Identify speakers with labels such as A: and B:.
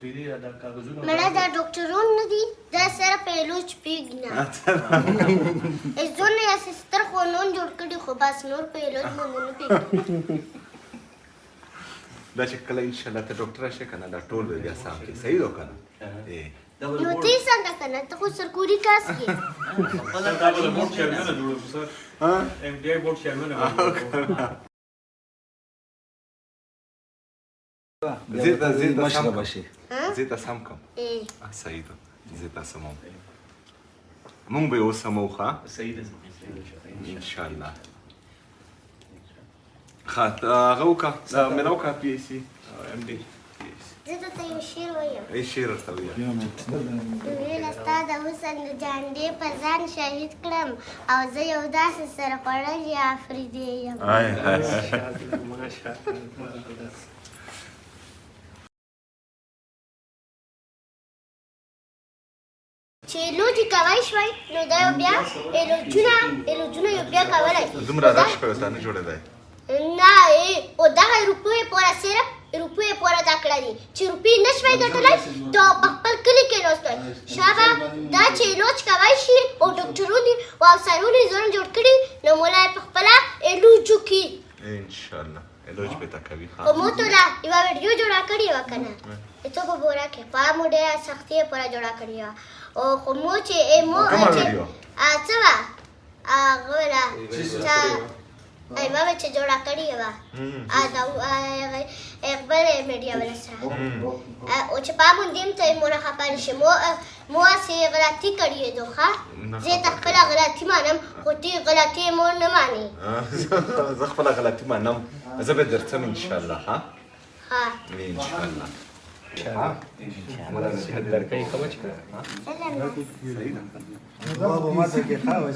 A: مړه دا ډاکټرون نه دي دا سره پیلوچ پیګنه زونه یا سستر خو نون جوړ کړي خو بس نور پیلوچ مونږ نه پیګنه
B: دا چې کله ان شاء الله ته ډاکټر شې کنه دا ټول به بیا سم کې صحیح ده کنه
A: نو تی څنګه کنه ته خو سرکوري کاس کې
C: دا به بورډ چیرمن جوړو سر ها ام ډي بورډ چیرمن
B: زيتا سم کم صحیح ده زيتا سمو مونږ به وسمو ښه
C: صحیح ده
B: ان شاء الله هغه وکړه مې وکړه پی سي ام ډي
A: زه ته یو شعر وایم
B: اي شعر ورته وایه
A: ویل ستا د حسن د جانډې په ځان شهید کړم او زه یو داسې سره خوړلې افریدی یم چې لوټي کوای شوي نو دا یو بیا الوجونه یو بیا کولی
B: دومره رش په ورته نه جوړېدی
A: نه او دغه روپیې پوره صرف روپیې پوره دا کړه دي چې روپۍ نه شوی ګټلی نو په خپل کلي کې ناست وی شابه دا چې لوچ کوی شي او ډاکټرون دي او افسرون یې ځان جوړ کړي نو مولا یې په خپله الوجو کي
B: انشاءالله الوج به ته کوي
A: خو مو ته لا یوه ویډیو جوړه کړې وه که نه ته په بوره کې په مو ډېره سختي یې پوره جوړه کړې وه او خو مو چې څه وه هغه وله ایمه چې جوړه کړې وه بل میډیا والا سره او چې پام وندیم ته مو نه خفه نه شي مو هسې غلطي کړې ده ښه زه ته خپله غلطي منم خو تی غلطي مو نه منې
B: زه خپله غلطي منم زه به درڅم انشاءالله ها
A: ها
B: انشاءالله
C: درکې خبر چې
A: څنګه
B: صحیح ده
D: بابا ما ته کې خاوه